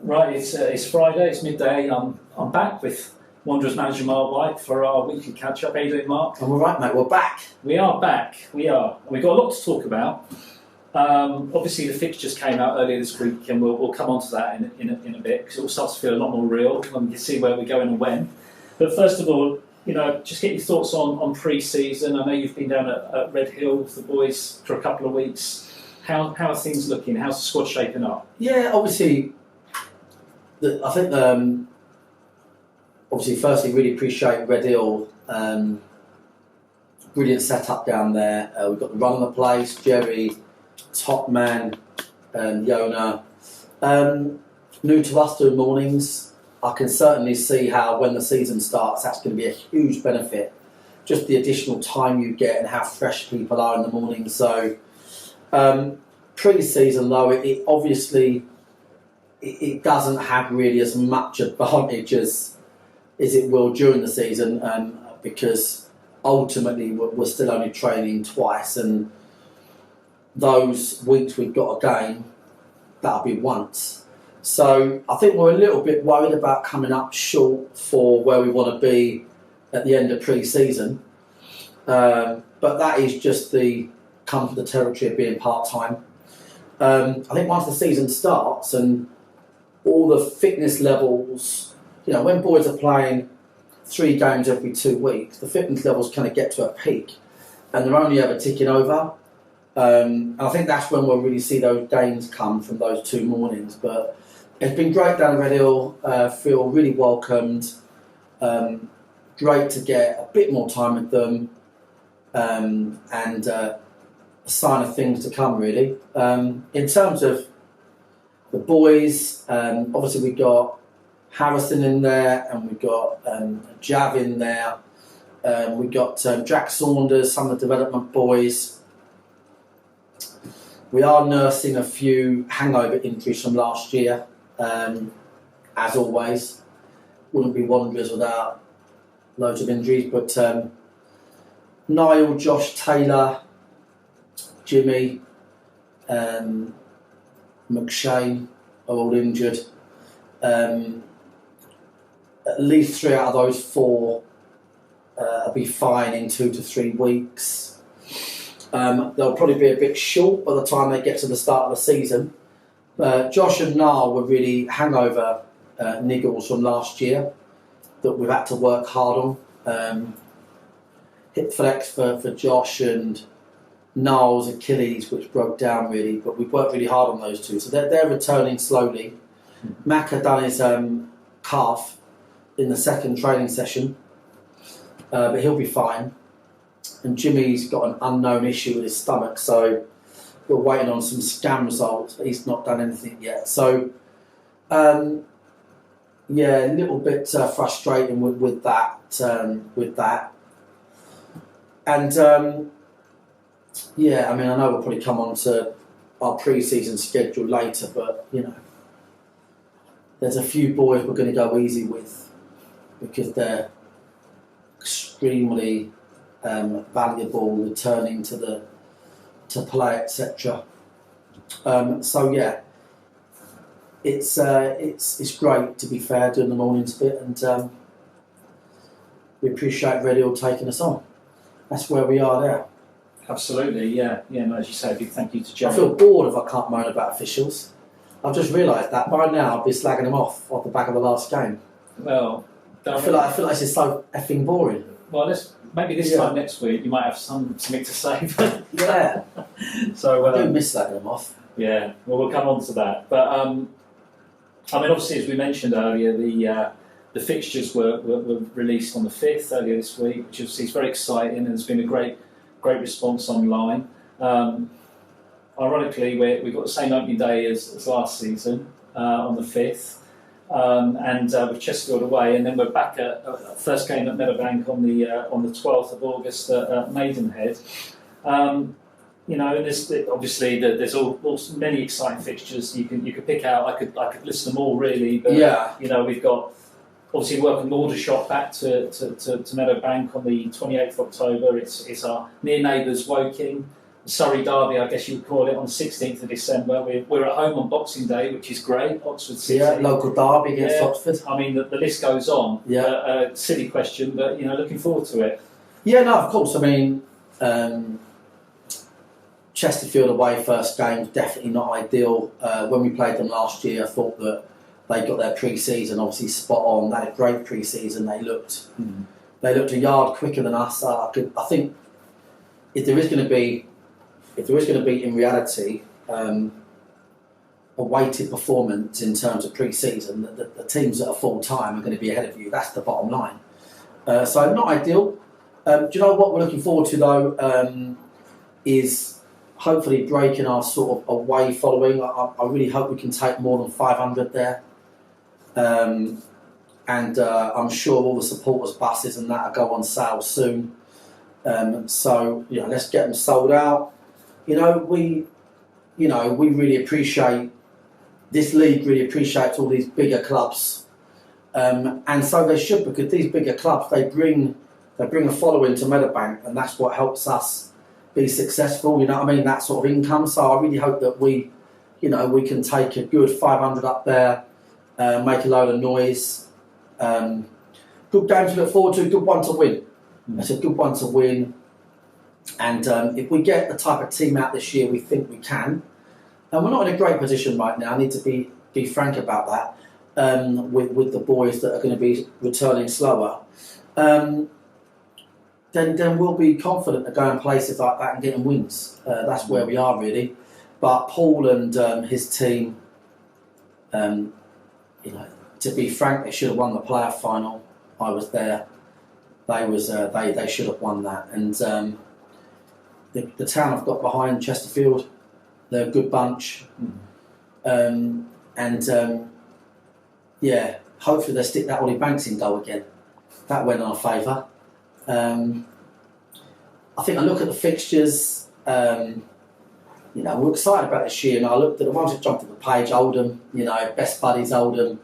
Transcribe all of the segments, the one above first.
Right, it's Friday, it's midday. I'm back with Wanderers manager Mark White for our weekly catch up. How you doing, Mark? I'm all right, mate. We're back. We are back. We are. And we've got a lot to talk about. Obviously, the fixtures came out earlier this week, and we'll come on to that in a bit because it will start to feel a lot more real when we can see where we're going and when. But first of all, just get your thoughts on pre-season. I know you've been down at Red Hill with the boys for a couple of weeks. How are things looking? How's the squad shaping up? Yeah, obviously. I think, obviously, firstly, really appreciate Red Hill. Brilliant setup down there. We've got the run of the place, Jerry, top man, Yona. New to us doing mornings. I can certainly see how when the season starts, that's going to be a huge benefit. Just the additional time you get and how fresh people are in the morning. So, pre-season, though, it obviously... It doesn't have really as much advantage as it will during the season because ultimately we're still only training twice, and those weeks we've got a game, that'll be once. So I think we're a little bit worried about coming up short for where we want to be at the end of pre-season, but that is just the come to the territory of being part-time. I think once the season starts and all the fitness levels, when boys are playing 3 games every 2 weeks, the fitness levels kind of get to a peak and they're only ever ticking over. And I think that's when we'll really see those gains come from those 2 mornings. But it's been great down at Red Hill, feel really welcomed. Great to get a bit more time with them and a sign of things to come, really. In terms of the boys, obviously we've got Harrison in there and we've got Jav in there. We've got Jack Saunders, some of the development boys. We are nursing a few hangover injuries from last year, as always. Wouldn't be Wanderers without loads of injuries, but Niall, Josh, Taylor, Jimmy, McShane are all injured. At least 3 out of those 4 will be fine in 2 to 3 weeks. They'll probably be a bit short by the time they get to the start of the season. Josh and Niall were really hangover niggles from last year that we've had to work hard on. Hip flex for Josh and Niall's Achilles, which broke down really, but we've worked really hard on those 2, so they're returning slowly. Mac had done his calf in the second training session, but he'll be fine. And Jimmy's got an unknown issue with his stomach, so we're waiting on some scan results, but he's not done anything yet. So, a little bit frustrating with that. And I know we'll probably come on to our pre-season schedule later, but, there's a few boys we're going to go easy with because they're extremely valuable returning to play, etc. It's great, to be fair, doing the mornings bit, and we appreciate Red Hill taking us on. That's where we are there. Absolutely, yeah. No, as you say, a big thank you to Jerry. I feel bored if I can't moan about officials. I've just realised that by now I'll be slagging them off the back of the last game. Well, I feel like this is so effing boring. Well, maybe this time next week you might have something to say. Yeah. So I do miss slagging them off. Yeah. Well, we'll come on to that. But obviously, as we mentioned earlier, the fixtures were released on the 5th earlier this week, which obviously is very exciting, and there's been a great response online. Ironically, we've got the same opening day as last season on the 5th, and with Chesterfield away, and then we're back at first game at Meadowbank on the 12th of August at Maidenhead. And there's obviously there's all many exciting fixtures you could pick out. I could list them all really, but we've got obviously welcome Aldershot back to Meadowbank on the 28th of October. It's our near neighbours Woking. Surrey Derby, I guess you would call it, on the 16th of December. We're at home on Boxing Day, which is great. Oxford City. Yeah, local derby against Oxford. I mean, the list goes on. Yeah. Silly question, but looking forward to it. Yeah, no, of course. I mean, Chesterfield away first game was definitely not ideal. When we played them last year, I thought that they got their pre-season obviously spot on. They had a great pre-season. They looked a yard quicker than us. I think if there is going to be in reality a weighted performance in terms of pre-season, the teams that are full time are going to be ahead of you. That's the bottom line. So not ideal. Do you know what we're looking forward to though? Is hopefully breaking our sort of away following. I really hope we can take more than 500 there. And I'm sure all the supporters' buses and that will go on sale soon. So let's get them sold out. We really appreciate this league. Really appreciates all these bigger clubs, and so they should, because these bigger clubs they bring a following to Meadowbank, and that's what helps us be successful. That sort of income. So I really hope that we can take a good 500 up there, make a load of noise. Good game to look forward to. Good one to win. It's a good one to win. And if we get the type of team out this year we think we can, and we're not in a great position right now, I need to be frank about that, with the boys that are going to be returning slower, then we'll be confident of going places like that and getting wins. That's where we are really. But Paul and his team, to be frank, they should have won the playoff final. I was there. They should have won that. And the town I've got behind Chesterfield, they're a good bunch. Hopefully they'll stick that Ollie Banks in goal again. That went in our favour. I think I look at the fixtures. We're excited about this year, and I looked at the ones that jumped at the page. Oldham, best buddies Oldham,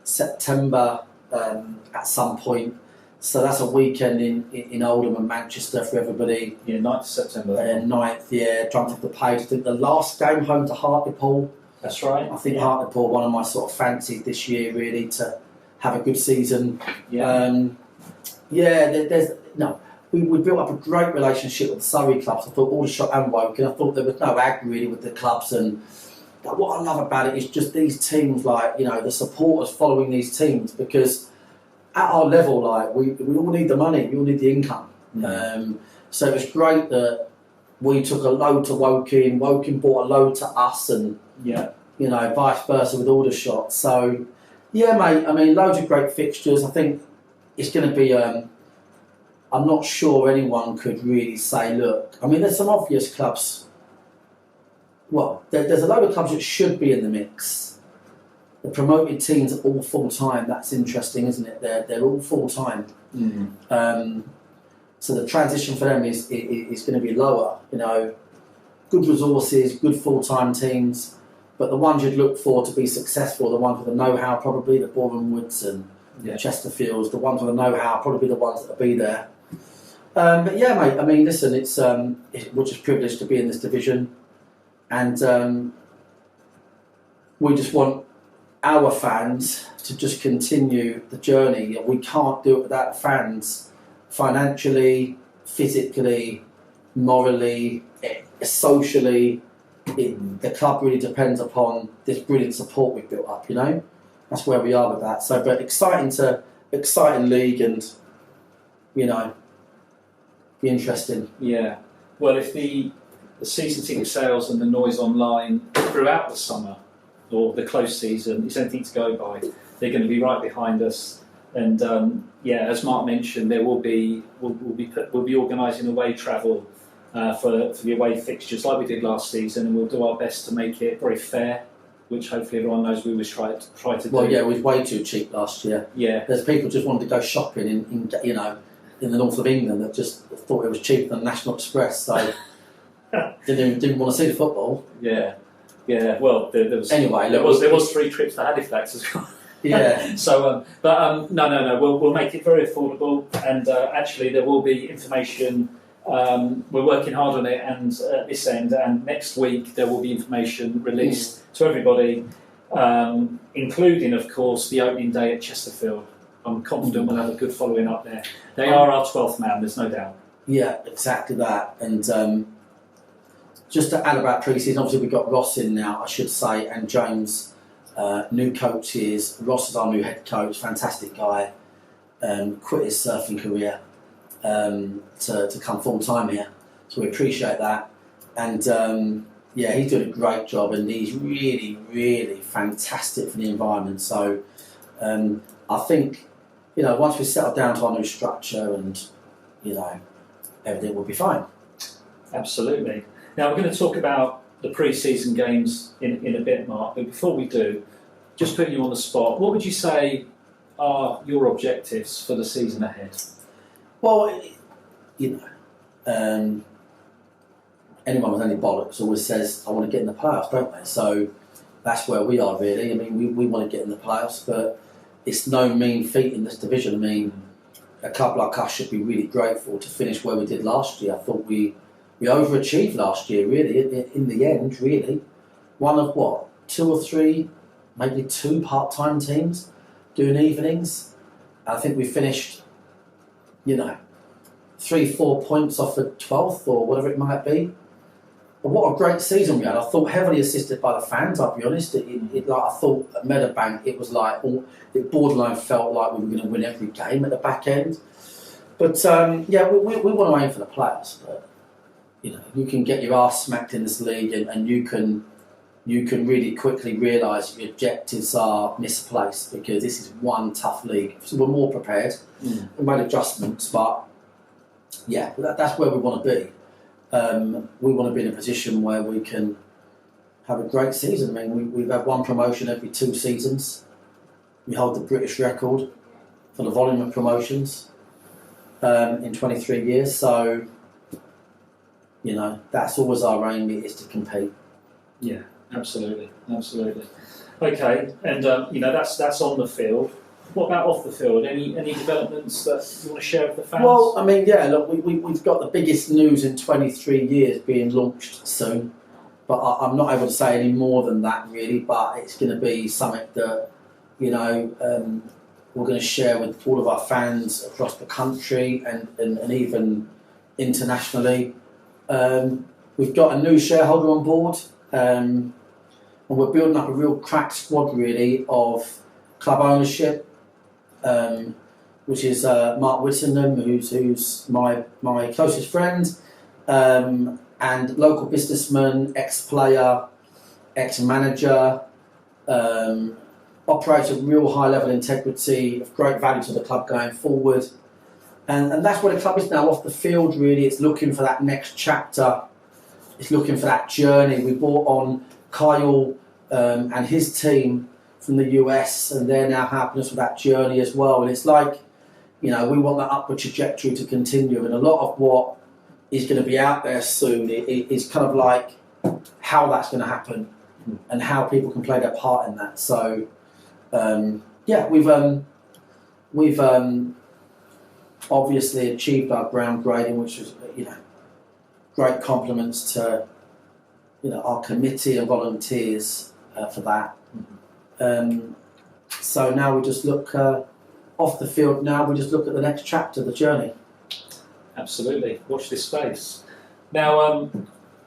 September at some point. So that's a weekend in Oldham and Manchester for everybody. Yeah, 9th of September. 9th, jumped off the page. I think the last game home to Hartlepool. That's right. I think Hartlepool, one of my sort of fancies this year, really, to have a good season. Yeah. We built up a great relationship with the Surrey clubs. I thought Aldershot and Woking. I thought there was no ag really with the clubs, and what I love about it is just these teams, the supporters following these teams, because at our level, we all need the money, we all need the income. So it was great that we took a load to Woking bought a load to us, and vice versa with Aldershot. So mate, loads of great fixtures. I think it's going to be. I'm not sure anyone could really say, look. There's some obvious clubs. Well, there's a load of clubs that should be in the mix. The promoted teams are all full time. That's interesting, isn't it? They're all full time. So the transition for them is going to be lower. Good resources, good full time teams, but the ones you'd look for to be successful, the ones with the know-how, probably the Boreham Woods and Chesterfields, the ones with the know-how, probably the ones that'll be there. But mate. Listen, we're just privileged to be in this division, and we just want our fans to just continue the journey. We can't do it without the fans, financially, physically, morally, socially. The club really depends upon this brilliant support we've built up. That's where we are with that. So, but exciting league, and be interesting. Yeah. Well, if the season ticket sales and the noise online throughout the summer, or the close season, is anything to go by, they're going to be right behind us. And as Mark mentioned, we'll be organising away travel for the away fixtures like we did last season, and we'll do our best to make it very fair, which hopefully everyone knows we always try to do. Well, it was way too cheap last year. Yeah, there's people just wanted to go shopping in the north of England that just thought it was cheaper than National Express, so didn't want to see the football. Yeah. Well, there was 3 trips to Halifax as well. Yeah. So, no. We'll make it very affordable, and actually there will be information we're working hard on it, and at this end, and next week there will be information released to everybody, including, of course, the opening day at Chesterfield. I'm confident we'll have a good following up there. They are our 12th man, there's no doubt. Yeah, exactly that. And just to add about pre-season, obviously we've got Ross in now, I should say, and James, new coaches. Ross is our new head coach, fantastic guy. Quit his surfing career to come full time here, so we appreciate that. And yeah, he's doing a great job, and he's really, really fantastic for the environment. So I think, you know, once we settle down to our new structure, and you know, everything will be fine. Absolutely. Now we're going to talk about the pre-season games in a bit, Mark. But before we do, just putting you on the spot, what would you say are your objectives for the season ahead? Well, you know, anyone with any bollocks always says, I want to get in the playoffs, don't they? So that's where we are, really. I mean, we want to get in the playoffs, but it's no mean feat in this division. I mean, a club like us should be really grateful to finish where we did last year. I thought we overachieved last year, really, in the end, really. One of, what, 2 or 3, maybe 2 part-time teams doing evenings. I think we finished, you know, 3-4 points off the 12th or whatever it might be. But what a great season we had. I thought heavily assisted by the fans, I'll be honest. Like, I thought at Meadowbank it was like, it borderline felt like we were going to win every game at the back end. But yeah, we want to aim for the playoffs. But you know, you can get your arse smacked in this league, and you can really quickly realise your objectives are misplaced, because this is one tough league. So we're more prepared. We made adjustments, but yeah, that's where we want to be. We want to be in a position where we can have a great season. I mean, we've had 1 promotion every 2 seasons. We hold the British record for the volume of promotions in 23 years. So, you know, that's always our aim, is to compete. Yeah, absolutely. Okay, and you know, that's on the field. What about off the field? Any developments that you want to share with the fans? Well, I mean, yeah, look, we've got the biggest news in 23 years being launched soon, but I'm not able to say any more than that, really. But it's going to be something that, you know, we're going to share with all of our fans across the country and even internationally. We've got a new shareholder on board, and we're building up a real crack squad, really, of club ownership. Which is Mark Whittingham, who's my closest friend, and local businessman, ex-player, ex-manager, operates at real high level integrity, of great value to the club going forward. And that's where the club is now off the field, really. It's looking for that next chapter. It's looking for that journey. We brought on Kyle and his team from the US, and they're now helping us with that journey as well. And it's like, you know, we want that upward trajectory to continue, and a lot of what is going to be out there soon is kind of like how that's going to happen and how people can play their part in that. So yeah, we've obviously achieved our ground grading, which is, you know, great compliments to, you know, our committee and volunteers for that. So now we just look off the field. Now we just look at the next chapter, the journey. Absolutely. Watch this space. Now,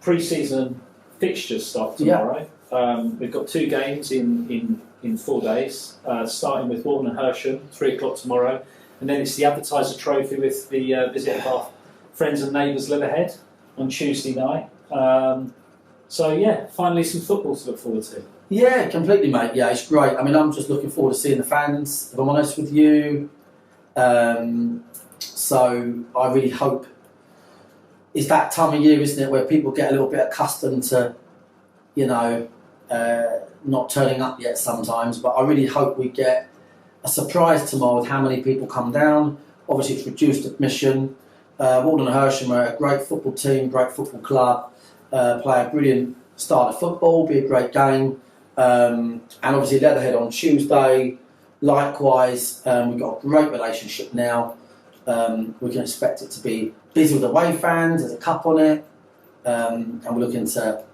pre-season fixtures start tomorrow. Yeah. We've got 2 games in 4 days, starting with Walton Hersham, 3 o'clock tomorrow, and then it's the Advertiser Trophy with the visit of our friends and neighbours Leatherhead on Tuesday night. So yeah, finally some football to look forward to. Yeah, completely, mate. Yeah, it's great. I mean, I'm just looking forward to seeing the fans, if I'm honest with you. So I really hope it's that time of year, isn't it, where people get a little bit accustomed to, you know, not turning up yet sometimes. But I really hope we get a surprise tomorrow with how many people come down. Obviously, it's reduced admission. Walton Hersham are a great football team, great football club, play a brilliant start of football, be a great game. And obviously Leatherhead on Tuesday. Likewise, we've got a great relationship now We can expect it to be busy with away fans. There's a cup on it, and we're looking to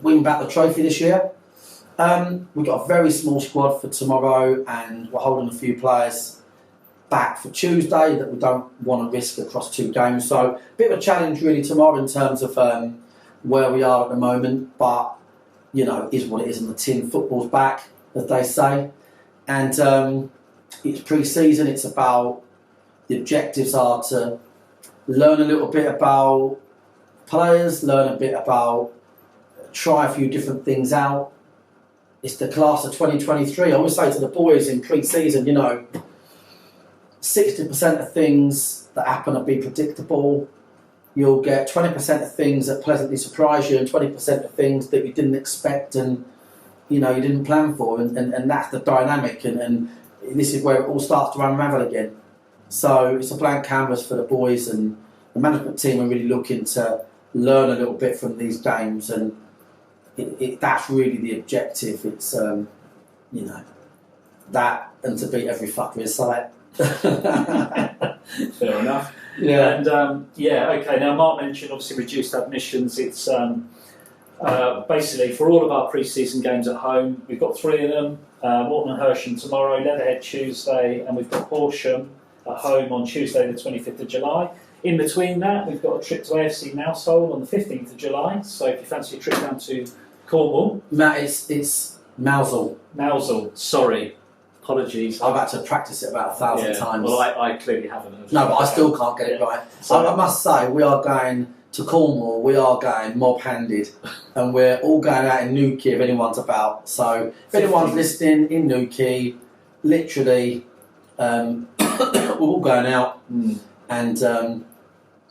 win back the trophy this year. We've got a very small squad for tomorrow, and we're holding a few players back for Tuesday that we don't want to risk across 2 games. So a bit of a challenge really tomorrow in terms of where we are at the moment, but is what it is in the tin. Football's back, as they say, and it's pre-season. It's about, the objectives are to learn a little bit about players, learn a bit about, try a few different things out. It's the class of 2023. I always say to the boys in pre-season, 60% of things that happen will be predictable. You'll get 20% of things that pleasantly surprise you, and 20% of things that you didn't expect and you didn't plan for, and that's the dynamic, and this is where it all starts to unravel again. So it's a blank canvas for the boys, and the management team are really looking to learn a little bit from these games, and that's really the objective. It's that, and to beat every fucker in sight. Fair enough. Yeah. And okay. Now, Mark mentioned obviously reduced admissions. It's basically for all of our pre-season games at home. We've got 3 of them. Walton Hersham tomorrow, Leatherhead Tuesday, and we've got Horsham at home on Tuesday the 25th of July. In between that, we've got a trip to AFC Mousehole on the 15th of July. So if you fancy a trip down to Cornwall, Matt, it's Mousehole. Mousehole. Sorry. Apologies. I've had to practice it about 1,000 times. Well, I clearly haven't. No, but I still can't get it right. So I must say, we are going to Cornwall, we are going mob-handed, and we're all going out in Newquay if anyone's about. So if anyone's listening in Newquay, literally, we're all going out, and so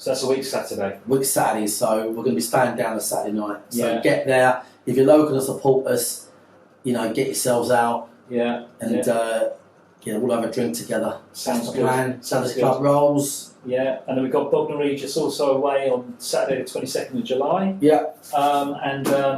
that's a week Saturday. So we're going to be staying down a Saturday night. So get there. If you're local to support us, get yourselves out. And we'll have a drink together. Sounds good. Plan. Sounds good. Club rolls. Yeah, and then we've got Bognor Regis also away on Saturday the 22nd of July. Yeah.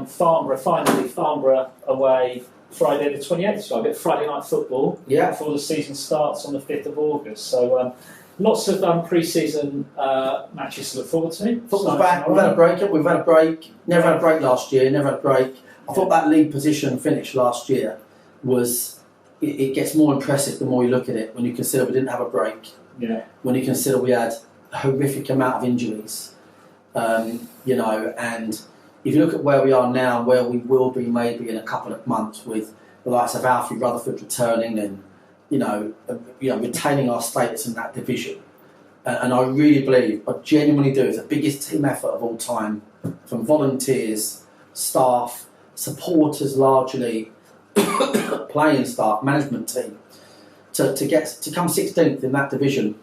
Farnborough away Friday the 28th. So I get Friday night football before the season starts on the 5th of August. So lots of pre-season matches to look forward to. Football's back. We've had a break. We've had a break. Never had a break last year. Never had a break. I thought that league position finish last year was, it gets more impressive the more you look at it, when you consider we didn't have a break. Yeah. When you consider we had a horrific amount of injuries, and if you look at where we are now, where we will be maybe in a couple of months with the likes of Alfie Rutherford returning and retaining our status in that division, and I really believe, I genuinely do, it's the biggest team effort of all time, from volunteers, staff, supporters largely, playing staff, management team, to come 16th in that division.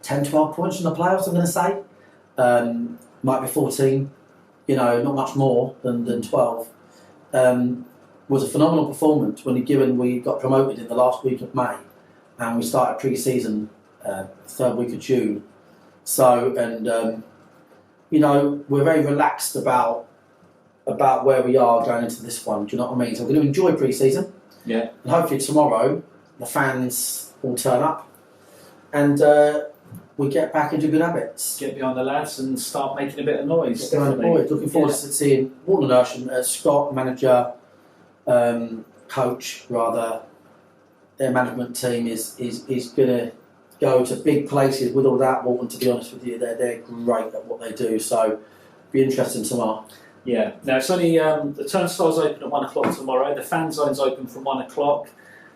10, 12 points from the playoffs, I'm going to say. Might be 14, not much more than 12. Was a phenomenal performance when we got promoted in the last week of May, and we started pre-season 3rd week of June. So, and we're very relaxed about where we are going into this one. Do you know what I mean? So we're going to enjoy pre-season. Yeah. And hopefully tomorrow the fans will turn up, and we get back into good habits. Get behind the lads and start making a bit of noise. Get behind the boys. Looking forward to seeing Walton Hersham, Scott, manager, coach rather. Their management team is going to go to big places with or without Walton. To be honest with you, they're great at what they do. So be interesting tomorrow. Yeah. Now it's only the turnstile's open at 1 o'clock tomorrow. The fan zone's open from 1 o'clock.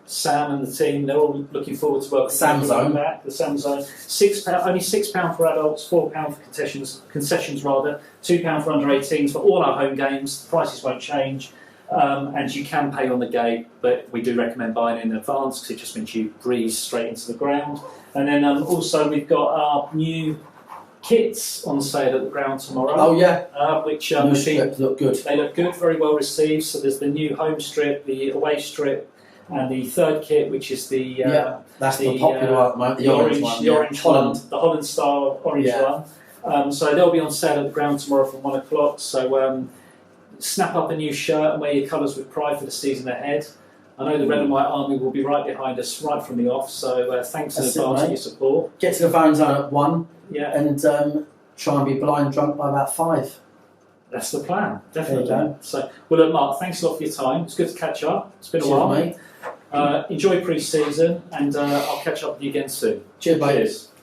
Sam and the team, they're all looking forward to welcoming Sam Zone. back. The Sam Zone, only £6 for adults, £4 for concessions rather, £2 for under 18s for all our home games. The prices won't change, and you can pay on the gate, but we do recommend buying in advance because it just means you breeze straight into the ground. And then also we've got our new kits on sale at the ground tomorrow. Oh yeah, which new strips look good. They look good, very well received. So there's the new home strip, the away strip, and the third kit, which is the that's the popular one at the moment, the orange one, the orange Holland. one, the Holland style orange one. So they'll be on sale at the ground tomorrow from 1 o'clock. So snap up a new shirt and wear your colours with pride for the season ahead. I know the Red and White Army will be right behind us right from the off, so thanks in That's it, advance for mate. your support. Get to the phone zone at 1 Yeah, and try and be blind drunk by about 5. that's the plan, There you definitely. go. So, well, look, Mark, thanks a lot for your time. It's good to catch up. It's been a Cheers, while. mate. Enjoy pre-season, and I'll catch up with you again soon. Cheers, mate. Cheers.